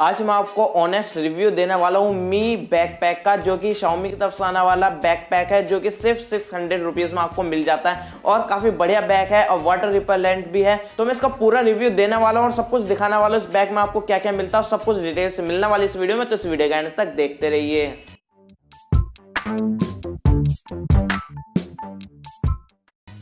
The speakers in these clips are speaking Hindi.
आज मैं आपको ऑनेस्ट रिव्यू देने वाला हूँ मी बैकपैक का, जो कि Xiaomi की तरफ से आने वाला बैकपैक है, जो कि सिर्फ 600 रुपीज़ में आपको मिल जाता है और काफ़ी बढ़िया बैग है और वाटर रिपेलेंट भी है। तो मैं इसका पूरा रिव्यू देने वाला हूँ और सब कुछ दिखाने वाला हूँ इस बैग में आपको क्या क्या मिलता है और सब कुछ डिटेल से मिलने वाली इस वीडियो में। तो इस वीडियो के एंड तक देखते रहिए।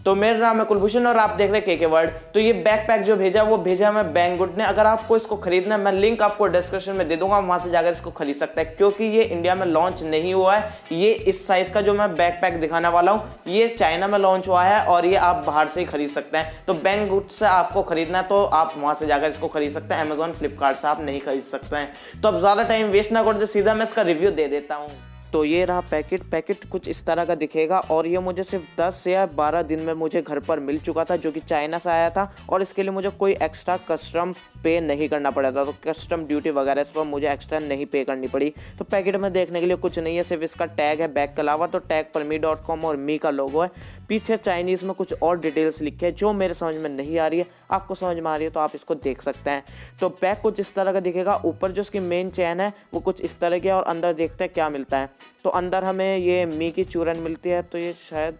तो मेरा नाम है कुलभूषण और आप देख रहे हैं के वर्ल्ड। तो ये बैकपैक जो भेजा वो भेजा मैं बैंगगुड ने। अगर आपको इसको खरीदना है मैं लिंक आपको डिस्क्रिप्शन में दे दूंगा, वहां से जाकर इसको खरीद सकते हैं, क्योंकि ये इंडिया में लॉन्च नहीं हुआ है। ये इस साइज का जो मैं बैकपैक दिखाने वाला हूँ ये चाइना में लॉन्च हुआ है और ये आप बाहर से ही खरीद सकते हैं। तो बैंगगुड से आपको खरीदना है तो आप वहां से जाकर इसको खरीद सकते हैं, अमेजॉन फ्लिपकार्ट से आप नहीं खरीद सकते हैं। तो अब ज्यादा टाइम वेस्ट ना करते सीधा मैं इसका रिव्यू दे देता हूँ। तो ये रहा पैकेट कुछ इस तरह का दिखेगा और ये मुझे सिर्फ 10 या 12 दिन में मुझे घर पर मिल चुका था, जो कि चाइना से आया था और इसके लिए मुझे कोई एक्स्ट्रा कस्टम पे नहीं करना पड़ा था। तो कस्टम ड्यूटी वगैरह इस पर मुझे एक्स्ट्रा नहीं पे करनी पड़ी। तो पैकेट में देखने के लिए कुछ नहीं है, सिर्फ इसका टैग है बैग के अलावा। तो टैग पर मी.com और मी का लोगो है। पीछे चाइनीज़ में कुछ और डिटेल्स लिखे हैं जो मेरे समझ में नहीं आ रही है, आपको समझ में आ रही है तो आप इसको देख सकते हैं। तो बैग कुछ इस तरह का दिखेगा। ऊपर जो इसकी मेन चैन है वो कुछ इस तरह की है और अंदर देखते हैं क्या मिलता है। तो अंदर हमें ये मी की चूरन मिलती है। तो ये शायद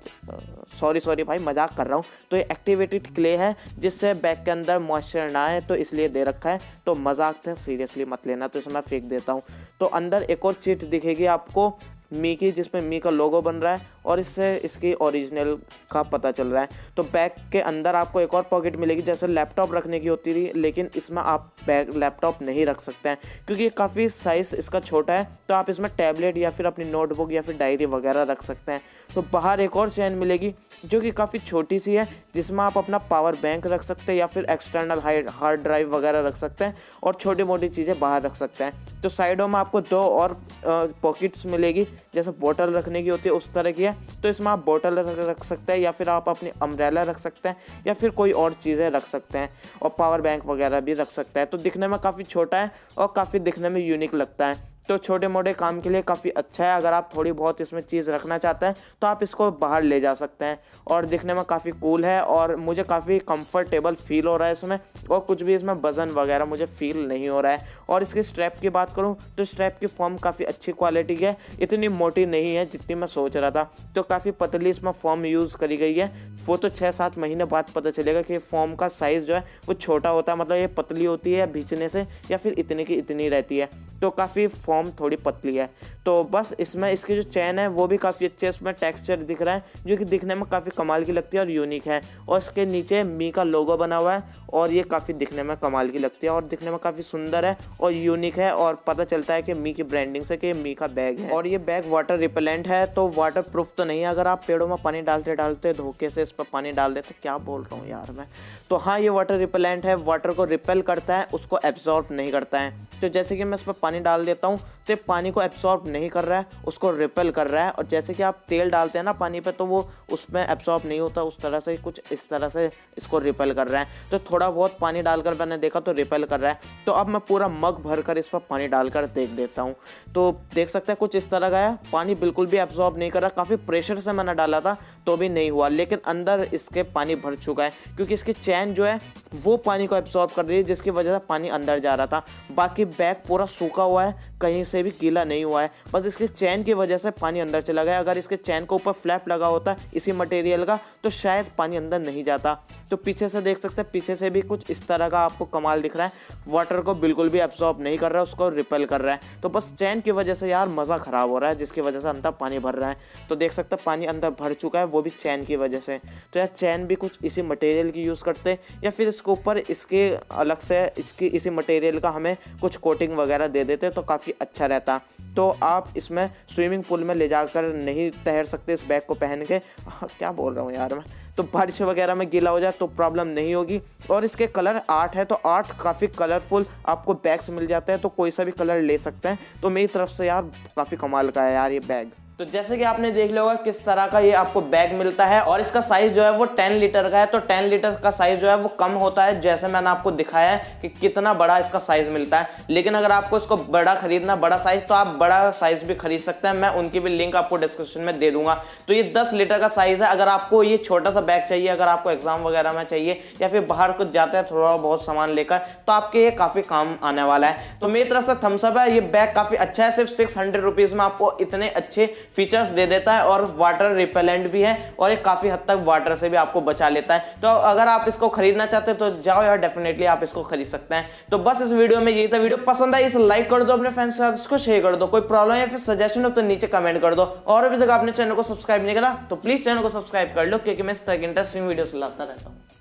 सॉरी भाई मजाक कर रहा हूँ। तो ये एक्टिवेटेड क्ले है जिससे बैग के अंदर मॉइस्चर ना आए, तो इसलिए दे रखा है। तो मजाक था, सीरियसली मत लेना। तो इसे मैं फेंक देता हूँ। तो अंदर एक और चिट दिखेगी आपको मी की, जिसमें मी का लोगो बन रहा है और इससे इसकी ओरिजिनल का पता चल रहा है। तो बैग के अंदर आपको एक और पॉकेट मिलेगी जैसे लैपटॉप रखने की होती थी, लेकिन इसमें आप बैग लैपटॉप नहीं रख सकते हैं क्योंकि ये काफ़ी साइज़ इसका छोटा है। तो आप इसमें टैबलेट या फिर अपनी नोटबुक या फिर डायरी वगैरह रख सकते हैं। तो बाहर एक और चैन मिलेगी जो कि काफ़ी छोटी सी है, जिसमें आप अपना पावर बैंक रख सकते हैं या फिर एक्सटर्नल हार्ड ड्राइव वगैरह रख सकते हैं और छोटी मोटी चीज़ें बाहर रख सकते हैं। तो साइडों में आपको दो और पॉकेट्स मिलेगी, जैसे बोतल रखने की होती है उस तरह की है। तो इसमें आप बोतल रख सकते हैं या फिर आप अपनी अम्ब्रेला रख सकते हैं या फिर कोई और चीज़ें रख सकते हैं और पावर बैंक वगैरह भी रख सकते हैं। तो दिखने में काफ़ी छोटा है और काफ़ी दिखने में यूनिक लगता है। तो छोटे मोटे काम के लिए काफ़ी अच्छा है। अगर आप थोड़ी बहुत इसमें चीज़ रखना चाहते हैं तो आप इसको बाहर ले जा सकते हैं और दिखने में काफ़ी कूल है और मुझे काफ़ी कंफर्टेबल फील हो रहा है इसमें, और कुछ भी इसमें वजन वगैरह मुझे फील नहीं हो रहा है। और इसकी स्ट्रैप की बात करूं तो स्ट्रैप की फॉर्म काफ़ी अच्छी क्वालिटी की है, इतनी मोटी नहीं है जितनी मैं सोच रहा था। तो काफ़ी पतली इसमें फॉर्म यूज़ करी गई है। वो तो 6-7 महीने बाद पता चलेगा कि फॉर्म का साइज़ जो है वो छोटा होता है, मतलब ये पतली होती है भींचने से या फिर इतनी की इतनी रहती है। तो काफ़ी फॉर्म थोड़ी पतली है। तो बस इसमें इसकी जो चैन है वो भी काफ़ी अच्छी है, इसमें टेक्सचर दिख रहा है जो कि दिखने में काफ़ी कमाल की लगती है और यूनिक है। और इसके नीचे मी का लोगो बना हुआ है और ये काफ़ी दिखने में कमाल की लगती है और दिखने में काफ़ी सुंदर है और यूनिक है और पता चलता है कि मी की ब्रांडिंग से कि मी का बैग है। और ये बैग वाटर रिपेलेंट है, तो वाटर प्रूफ तो नहीं है। अगर आप पेड़ों में पानी डालते डालते धोखे से इस पर पानी डाल देते, क्या बोल रहा हूँ यार मैं। तो हाँ, ये वाटर रिपेलेंट है, वाटर को रिपेल करता है, उसको एब्जॉर्ब नहीं करता है। तो जैसे कि मैं इस पर पानी डाल देता हूँ तो पानी को एब्सॉर्ब नहीं कर रहा है, उसको रिपेल कर रहा है। और जैसे कि आप तेल डालते हैं ना पानी पे तो वो उसमें एब्सॉर्ब नहीं होता, उस तरह से कुछ इस तरह से इसको रिपेल कर रहा है। तो थोड़ा बहुत पानी डालकर मैंने देखा तो रिपेल कर रहा है। तो अब मैं पूरा मग भर कर इस पर पानी डालकर देख देता हूँ। तो देख सकते हैं कुछ इस तरह का है, पानी बिल्कुल भी एब्सॉर्ब नहीं कर रहा। काफ़ी प्रेशर से मैंने डाला था तो भी नहीं हुआ, लेकिन अंदर इसके पानी भर चुका है क्योंकि इसकी चैन जो है वो पानी को एब्सॉर्ब कर रही है, जिसकी वजह से पानी अंदर जा रहा था। बाकी बैग पूरा सूखा हुआ है, कहीं से भी गीला नहीं हुआ है, बस इसके चैन की वजह से पानी अंदर चला गया। अगर इसके चैन के ऊपर फ्लैप लगा होता इसी मटेरियल का तो शायद पानी अंदर नहीं जाता। तो पीछे से देख सकते हैं, पीछे से भी कुछ इस तरह का आपको कमाल दिख रहा है। वाटर को बिल्कुल भी एब्सॉर्ब नहीं कर रहा है, उसको रिपेल कर रहा है। तो बस चैन की वजह से यार मज़ा ख़राब हो रहा है, जिसकी वजह से अंदर पानी भर रहा है। तो देख सकते हैं पानी अंदर भर चुका है, वो भी चैन की वजह से। तो यार चैन भी कुछ इसी मटेरियल की यूज़ करते या फिर इसके ऊपर इसके अलग से इसकी इसी मटेरियल का हमें कुछ कोटिंग वगैरह दे देते तो काफ़ी अच्छा रहता। तो आप इसमें स्विमिंग पूल में ले जाकर नहीं तैर सकते इस बैग को पहन के। क्या बोल रहा हूँ यार मैं। तो बारिश वगैरह में गीला हो जाए तो प्रॉब्लम नहीं होगी। और इसके कलर 8 है, तो 8 काफ़ी कलरफुल आपको बैग्स मिल जाते हैं, तो कोई सा भी कलर ले सकते हैं। तो मेरी तरफ से यार काफ़ी कमाल का है यार ये बैग। तो जैसे कि आपने देख लिया होगा किस तरह का ये आपको बैग मिलता है और इसका साइज जो है वो 10 लीटर का है। तो 10 लीटर का साइज जो है वो कम होता है, जैसे मैंने आपको दिखाया है कि कितना बड़ा इसका साइज मिलता है। लेकिन अगर आपको इसको बड़ा खरीदना, बड़ा साइज, तो आप बड़ा साइज भी खरीद सकते हैं। मैं उनकी भी लिंक आपको डिस्क्रिप्शन में दे दूंगा। तो ये 10 लीटर का साइज है। अगर आपको ये छोटा सा बैग चाहिए, अगर आपको एग्जाम वगैरह में चाहिए या फिर बाहर कुछ जाते हैं थोड़ा बहुत सामान लेकर, तो आपके ये काफी काम आने वाला है। तो मेरी तरफ से थम्स अप है। ये बैग काफी अच्छा है। सिर्फ 600 रुपीज में आपको इतने अच्छे फीचर्स दे देता है और वाटर रिपेलेंट भी है और ये काफी हद तक वाटर से भी आपको बचा लेता है। तो अगर आप इसको खरीदना चाहते हो तो जाओ यार, डेफिनेटली आप इसको खरीद सकते हैं। तो बस इस वीडियो में यही था। वीडियो पसंद आई इसे लाइक कर दो, अपने फ्रेंड्स के साथ इसको शेयर कर दो। कोई प्रॉब्लम या फिर सजेशन हो तो नीचे कमेंट कर दो। और अभी तक आपने चैनल को सब्सक्राइब नहीं करा तो प्लीज चैनल को सब्सक्राइब कर लो, क्योंकि मैं इस तरह की इंटरेस्टिंग वीडियोस लाता रहता हूँ।